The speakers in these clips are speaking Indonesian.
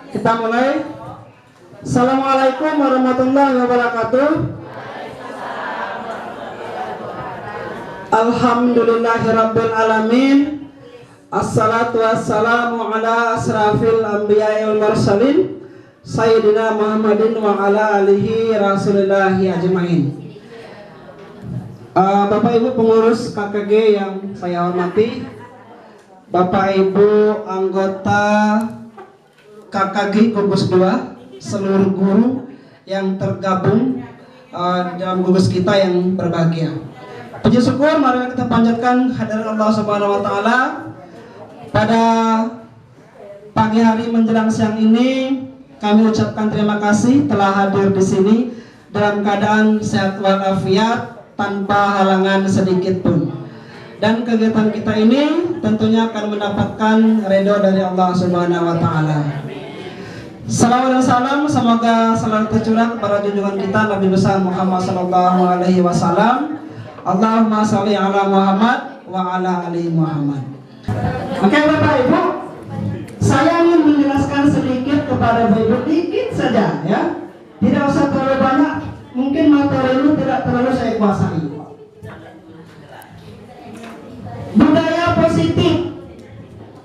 Kita mulai. Assalamualaikum warahmatullahi wabarakatuh. Alhamdulillahirabbil alamin. Assalatu wassalamu ala asrafil anbiya'i wal mursalin Sayyidina Muhammadin wa ala alihi rasulillahi ajma'in. Bapak Ibu pengurus KKG yang saya hormati, Bapak Ibu anggota KKG Gugus 2, seluruh guru yang tergabung dalam gugus kita yang berbahagia. Puji syukur mari kita panjatkan hadirat Allah Subhanahu wa taala. Pada pagi hari menjelang siang ini kami ucapkan terima kasih telah hadir di sini dalam keadaan sehat walafiat tanpa halangan sedikit pun. Dan kegiatan kita ini tentunya akan mendapatkan ridho dari Allah Subhanahu wa taala. Salawat dan salam semoga selalu tercurah kepada junjungan kita Nabi besar Muhammad sallallahu alaihi wasallam. Allahumma shalli ala Muhammad wa ala ali Muhammad. Oke Bapak Ibu, saya ingin menjelaskan sedikit kepada Bapak Ibu, dikit saja ya. Tidak usah terlalu banyak, mungkin materi ini tidak terlalu saya kuasai.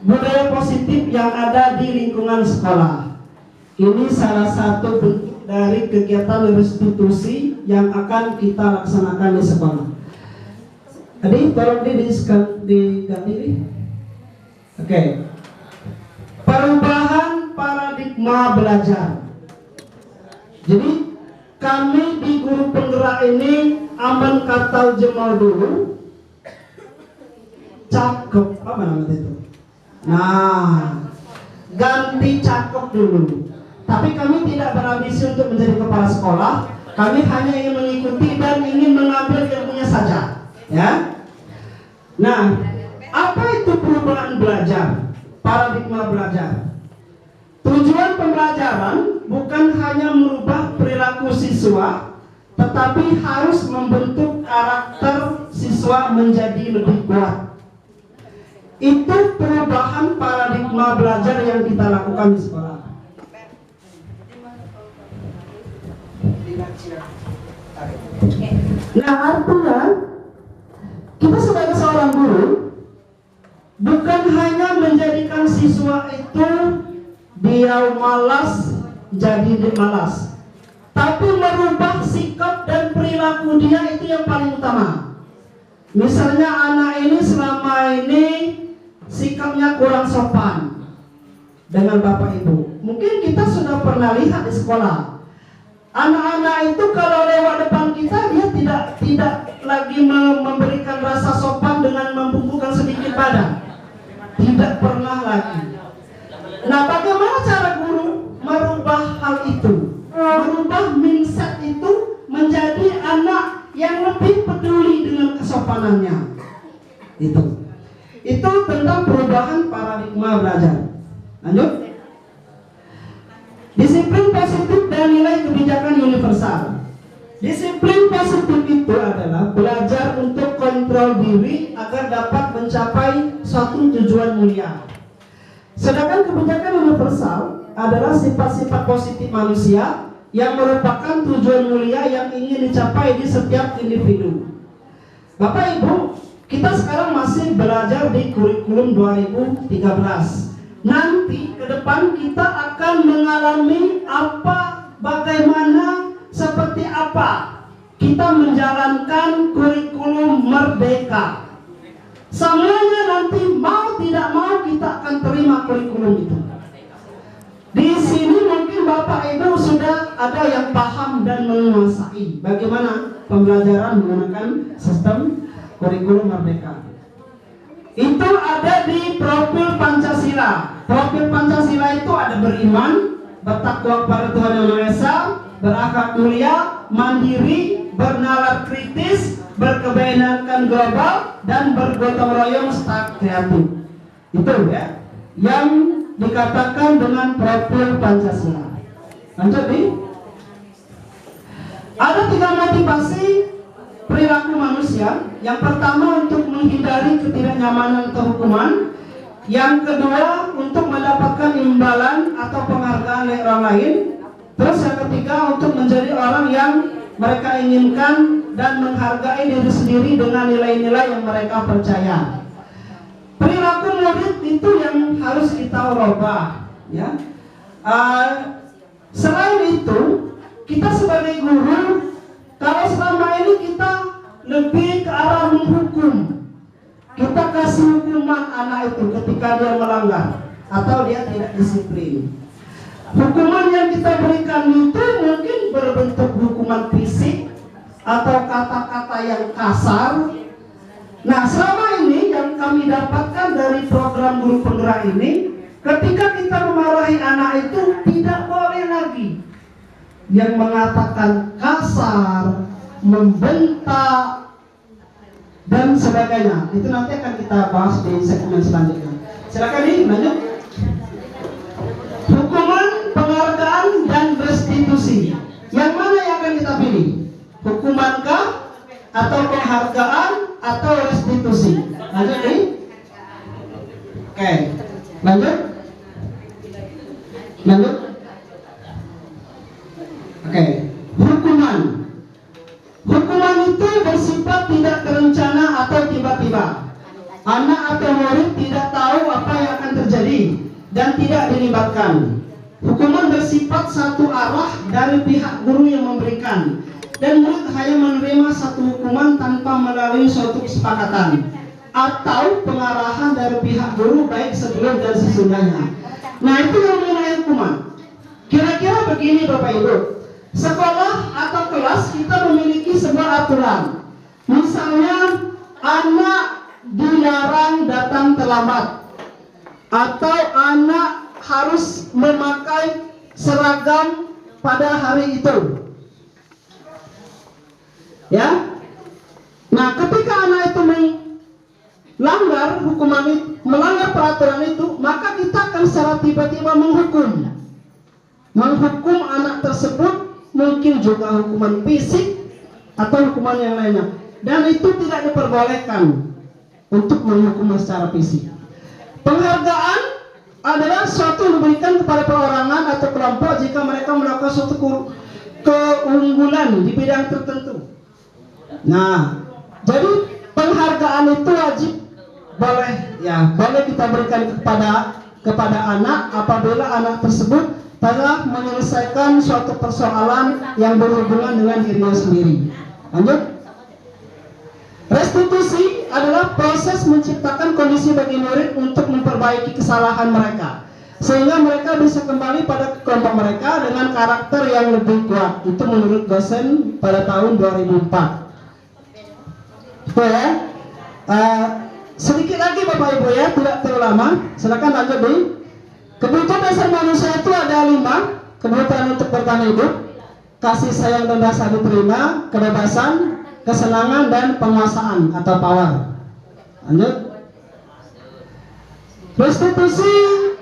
Budaya positif yang ada di lingkungan sekolah. Ini salah satu bentuk dari kegiatan restitusi yang akan kita laksanakan di sekolah. Tadi tolong diganti. Oke. Perubahan paradigma belajar. Jadi kami di guru penggerak ini aman kata jemal dulu. Cakep apa namanya itu? Nah, ganti cakep dulu. Tapi kami tidak berambisi untuk menjadi kepala sekolah. Kami hanya ingin mengikuti dan ingin mengambil ilmunya saja. Ya. Nah, apa itu perubahan belajar? Paradigma belajar. Tujuan pembelajaran bukan hanya merubah perilaku siswa, tetapi harus membentuk karakter siswa menjadi lebih kuat. Itu perubahan paradigma belajar yang kita lakukan di sekolah. Nah, artinya kita sebagai seorang guru bukan hanya menjadikan siswa itu dia malas jadi dia malas, tapi merubah sikap dan perilaku dia itu yang paling utama. Misalnya anak ini selama ini sikapnya kurang sopan dengan bapak ibu. Mungkin kita sudah pernah lihat di sekolah. Anak-anak itu kalau lewat depan kita dia tidak lagi memberikan rasa sopan dengan membungkukkan sedikit badan. Tidak pernah lagi. Nah, bagaimana cara guru merubah hal itu? Merubah mindset itu menjadi anak yang lebih peduli dengan kesopanannya. Itu tentang perubahan paradigma belajar. Lanjut. Disiplin positif dan nilai kebijakan universal. Disiplin positif itu adalah belajar untuk kontrol diri agar dapat mencapai suatu tujuan mulia. Sedangkan kebijakan universal adalah sifat-sifat positif manusia yang merupakan tujuan mulia yang ingin dicapai di setiap individu. Bapak Ibu, kita sekarang masih belajar di kurikulum 2013. Nanti ke depan kita akan mengalami bagaimana, seperti apa kita menjalankan kurikulum merdeka. Semuanya nanti mau tidak mau kita akan terima kurikulum itu. Di sini mungkin Bapak Ibu sudah ada yang paham dan menguasai bagaimana pembelajaran menggunakan sistem kurikulum merdeka. Itu ada di profil Pancasila. Profil Pancasila itu ada beriman, bertakwa kepada Tuhan Yang Maha Esa, berakhlak mulia, mandiri, bernalar kritis, berkebinekaan global, dan bergotong royong serta kreatif. Itu ya yang dikatakan dengan profil Pancasila. Lanjut nih. Ada 3 motivasi perilaku manusia. Yang pertama untuk menghindari ketidaknyamanan atau hukuman. Yang kedua, untuk mendapatkan imbalan atau penghargaan dari orang lain. Terus yang ketiga, untuk menjadi orang yang mereka inginkan dan menghargai diri sendiri dengan nilai-nilai yang mereka percaya. Perilaku murid itu yang harus kita ubah, ya. Selain itu, kita sebagai guru, kalau selama ini kita lebih ke arah menghukum, kita kasih hukuman anak itu ketika dia melanggar atau dia tidak disiplin. Hukuman yang kita berikan itu mungkin berbentuk hukuman fisik atau kata-kata yang kasar. Nah, selama ini yang kami dapatkan dari program guru penggerak ini, ketika kita memarahi anak itu tidak boleh lagi yang mengatakan kasar, membentak, dan sebagainya. Itu nanti akan kita bahas di segmen selanjutnya. Silakan nih, lanjut. Hukuman, penghargaan, dan restitusi. Yang mana yang akan kita pilih? Hukumankah, atau penghargaan, atau restitusi? Lanjut nih. Oke, lanjut. Lanjut. Oke, hukuman. Hukuman itu bersifat tidak terencana atau tiba-tiba. Anak atau murid tidak tahu apa yang akan terjadi dan tidak dilibatkan. Hukuman bersifat satu arah dari pihak guru yang memberikan, dan murid hanya menerima satu hukuman tanpa melalui suatu kesepakatan atau pengarahan dari pihak guru baik sebelum dan sesudahnya. Nah, itu yang mengenai hukuman. Kira-kira begini Bapak Ibu, sekolah atau kelas kita memiliki sebuah aturan. Misalnya anak dilarang datang terlambat, atau anak harus memakai seragam pada hari itu. Ya. Nah, ketika anak itu melanggar hukuman itu, melanggar peraturan itu, maka kita akan secara tiba-tiba menghukum anak tersebut, mungkin juga hukuman fisik atau hukuman yang lainnya. Dan itu tidak diperbolehkan untuk menghukum secara fisik. Penghargaan adalah suatu yang diberikan kepada perorangan atau kelompok jika mereka melakukan suatu keunggulan di bidang tertentu. Nah, jadi penghargaan itu wajib boleh kita berikan kepada anak apabila anak tersebut telah menyelesaikan suatu persoalan yang berhubungan dengan dirinya sendiri. Lanjut. Restitusi adalah proses menciptakan kondisi bagi murid untuk memperbaiki kesalahan mereka, sehingga mereka bisa kembali pada kelompok mereka dengan karakter yang lebih kuat. Itu menurut dosen pada tahun 2004. Sedikit lagi Bapak Ibu ya, tidak terlalu lama. Silakan lanjut dulu. Kebutuhan dasar manusia itu ada 5. Kebutuhan untuk bertahan hidup, kasih sayang dan rasa diterima, kebebasan, kesenangan, dan penguasaan atau power. Lanjut. Restitusi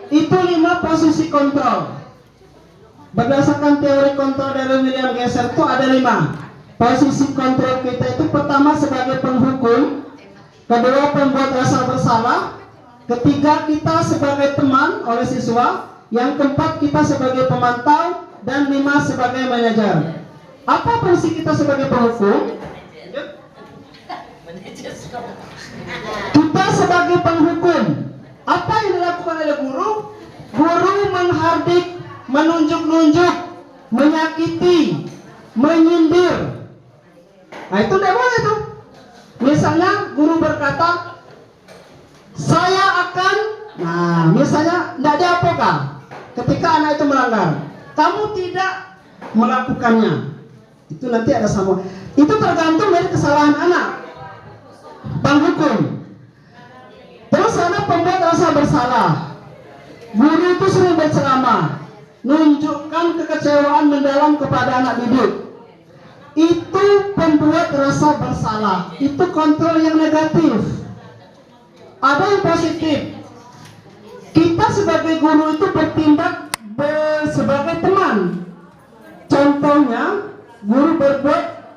itu 5 posisi kontrol. Berdasarkan teori kontrol dari William Gesser itu ada 5. Posisi kontrol kita itu pertama sebagai penghukum, kedua pembuat rasa bersalah, ketiga kita sebagai teman oleh siswa, yang keempat kita sebagai pemantau, dan 5 sebagai manajer. Apa fungsi kita sebagai penghukum? Kita sebagai penghukum, apa yang dilakukan oleh guru? Guru menghardik, menunjuk-nunjuk, menyakiti, menyindir. Nah, itu tidak boleh tuh. Misalnya guru berkata, saya akan, nah misalnya tidak diapa-apa ketika anak itu melanggar, kamu tidak melakukannya. Itu nanti ada sama. Itu tergantung dari kesalahan anak. Penghukum. Terus ada pembuat rasa bersalah. Guru itu sering berceramah, menunjukkan kekecewaan mendalam kepada anak didik. Itu pembuat rasa bersalah. Itu kontrol yang negatif. Ada yang positif. Kita sebagai guru itu bertindak sebagai teman. Contohnya, guru membuat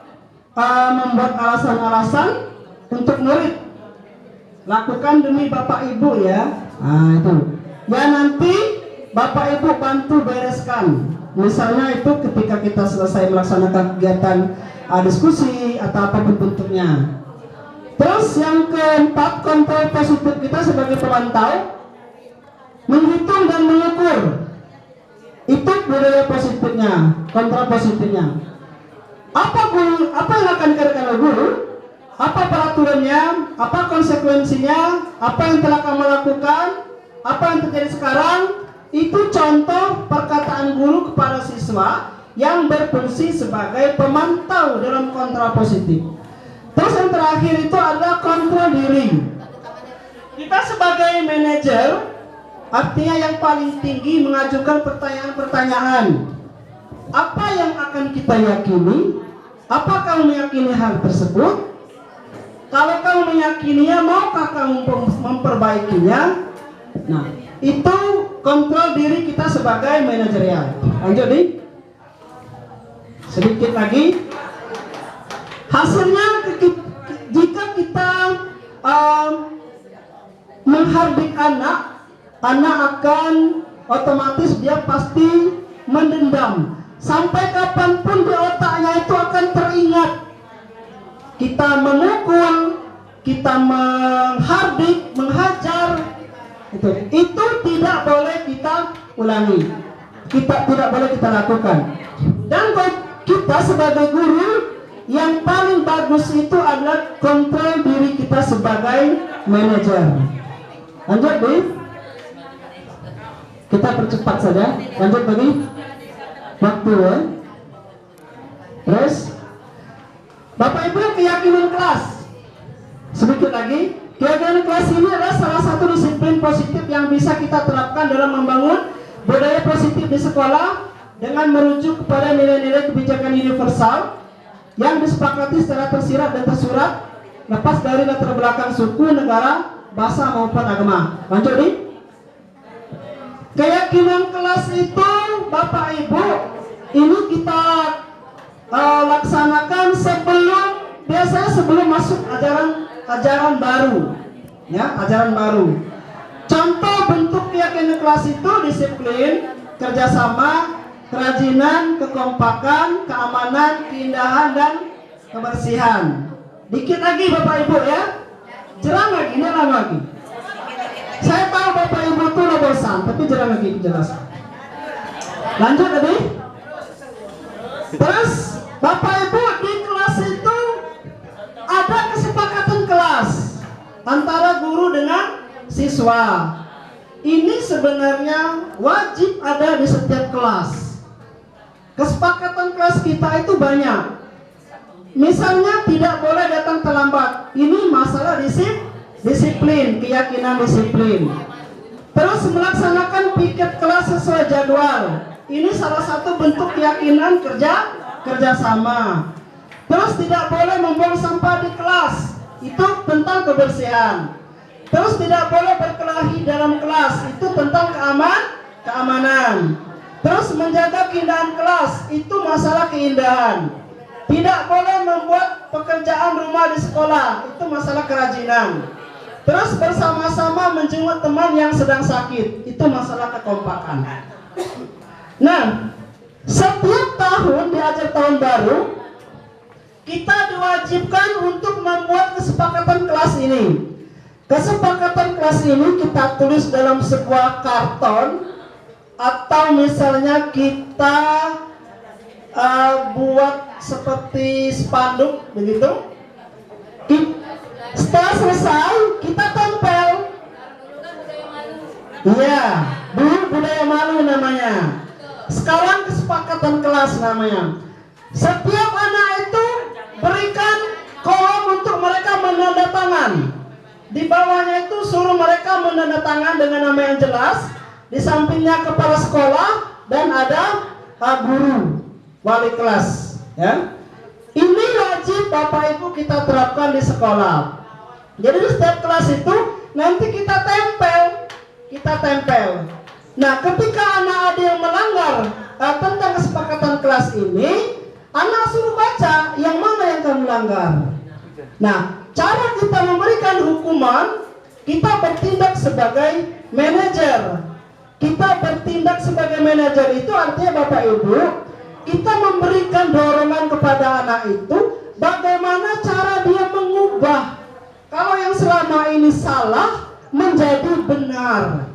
alasan-alasan untuk murid. lakukan demi Bapak Ibu ya. Nah itu. Ya nanti Bapak Ibu bantu bereskan. Misalnya itu ketika kita selesai melaksanakan kegiatan diskusi atau apapun bentuknya. Terus yang keempat, kontrol positif kita sebagai pemantau, menghitung dan mengukur. Itu budaya positifnya, kontrol positifnya. Apa yang akan dikatakan oleh guru? Apa peraturannya? Apa konsekuensinya? Apa yang telah kamu lakukan? Apa yang terjadi sekarang? Itu contoh perkataan guru kepada siswa yang berfungsi sebagai pemantau dalam kontrol positif. Terus yang terakhir itu adalah kontrol diri. Kita sebagai manajer, artinya yang paling tinggi, mengajukan pertanyaan-pertanyaan. Apa yang akan kita yakini? Apa kamu meyakini hal tersebut? Kalau kamu meyakininya, maukah kamu memperbaikinya? Nah, itu kontrol diri kita sebagai manajerial. Lanjut nih. Sedikit lagi. Hasilnya jika kita menghardik anak akan otomatis dia pasti mendendam. Sampai kapanpun di otaknya itu akan teringat. Kita memukul, kita menghardik, menghajar, itu tidak boleh kita ulangi. Kita tidak boleh kita lakukan. Dan kita sebagai guru, yang paling bagus itu adalah kontrol diri kita sebagai manajer. Lanjut nih. Kita percepat saja. Lanjut lagi. Waktu ya. Terus Bapak Ibu, keyakinan kelas. Sedikit lagi. Keyakinan kelas ini adalah salah satu disiplin positif yang bisa kita terapkan dalam membangun budaya positif di sekolah dengan merujuk kepada nilai-nilai kebijakan universal yang disepakati secara tersirat dan tersurat, lepas dari latar belakang suku, negara, bahasa maupun agama. Lanjut nih. Keyakinan kelas itu, Bapak Ibu, ini kita laksanakan biasanya sebelum masuk ajaran baru, ya, ajaran baru. Contoh bentuk keyakinan kelas itu disiplin, kerjasama, kerajinan, kekompakan, keamanan, keindahan, dan kebersihan. Dikit lagi Bapak Ibu ya. Jelang lagi, jelang lagi. Saya tahu Bapak Ibu itu udah bosan, tapi jelang lagi jelaskan. Lanjut tadi. Terus Bapak Ibu, di kelas itu ada kesepakatan kelas antara guru dengan siswa. Ini sebenarnya wajib ada di setiap kelas. Kesepakatan kelas kita itu banyak. Misalnya tidak boleh datang terlambat. Ini masalah disiplin, keyakinan disiplin. Terus melaksanakan piket kelas sesuai jadwal. Ini salah satu bentuk keyakinan kerjasama. Terus tidak boleh membuang sampah di kelas. Itu tentang kebersihan. Terus tidak boleh berkelahi dalam kelas. Itu tentang keamanan. Terus menjaga keindahan kelas, itu masalah keindahan. Tidak boleh membuat pekerjaan rumah di sekolah, itu masalah kerajinan. Terus bersama-sama menjenguk teman yang sedang sakit, itu masalah kekompakan. Nah, setiap tahun di akhir tahun baru, kita diwajibkan untuk membuat kesepakatan kelas ini. Kesepakatan kelas ini kita tulis dalam sebuah karton, atau misalnya kita buat seperti spanduk begitu. Setelah selesai kita tempel. Iya, dulu budaya malu namanya. Sekarang kesepakatan kelas namanya. Setiap anak itu berikan kolom untuk mereka menandatangan. Di bawahnya itu suruh mereka menandatangan dengan nama yang jelas. Di sampingnya kepala sekolah dan ada guru, wali kelas. Ya, ini wajib Bapak Ibu kita terapkan di sekolah. Jadi di setiap kelas itu nanti kita tempel. Nah, ketika anak ada yang melanggar tentang kesepakatan kelas ini, anak suruh baca yang mana yang kamu langgar. Nah, cara kita memberikan hukuman kita bertindak sebagai manajer. Kita bertindak sebagai manajer itu artinya Bapak Ibu, kita memberikan dorongan kepada anak itu bagaimana cara dia mengubah kalau yang selama ini salah menjadi benar.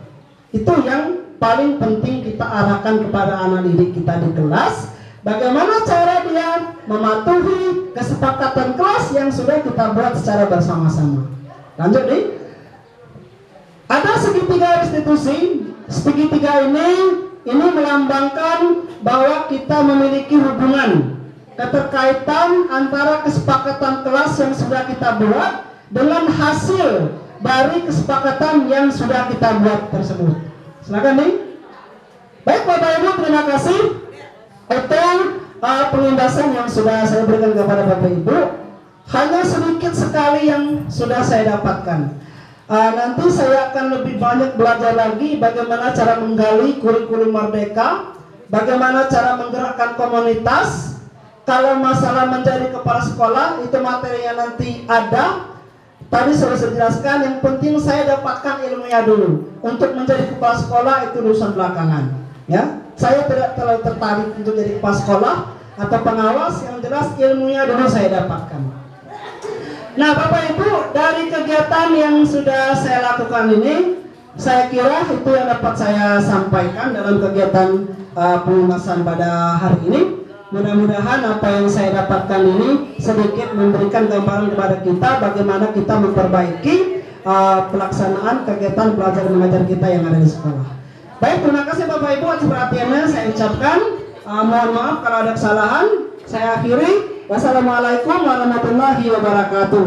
Itu yang paling penting kita arahkan kepada anak didik kita di kelas. Bagaimana cara dia mematuhi kesepakatan kelas yang sudah kita buat secara bersama-sama. Lanjut nih. Ada segitiga restitusi. Segitiga ini melambangkan bahwa kita memiliki hubungan, keterkaitan antara kesepakatan kelas yang sudah kita buat dengan hasil dari kesepakatan yang sudah kita buat tersebut. Silakan nih. Baik Bapak Ibu, terima kasih. Itu penjelasan yang sudah saya berikan kepada Bapak Ibu. Hanya sedikit sekali yang sudah saya dapatkan. Nanti saya akan lebih banyak belajar lagi bagaimana cara menggali kurikulum merdeka, bagaimana cara menggerakkan komunitas. Kalau masalah menjadi kepala sekolah itu materinya nanti ada. Tadi sudah saya jelaskan, yang penting saya dapatkan ilmunya dulu. Untuk menjadi kepala sekolah itu urusan belakangan. Ya, saya tidak terlalu tertarik untuk jadi kepala sekolah atau pengawas. Yang jelas ilmunya dulu saya dapatkan. Nah Bapak Ibu, dari kegiatan yang sudah saya lakukan ini, saya kira itu yang dapat saya sampaikan dalam kegiatan pelunasan pada hari ini. Mudah-mudahan apa yang saya dapatkan ini sedikit memberikan gambaran kepada kita bagaimana kita memperbaiki pelaksanaan kegiatan belajar mengajar kita yang ada di sekolah. Baik, terima kasih Bapak Ibu atas perhatiannya. Saya ucapkan mohon maaf kalau ada kesalahan. Saya akhiri. Wassalamualaikum warahmatullahi wabarakatuh.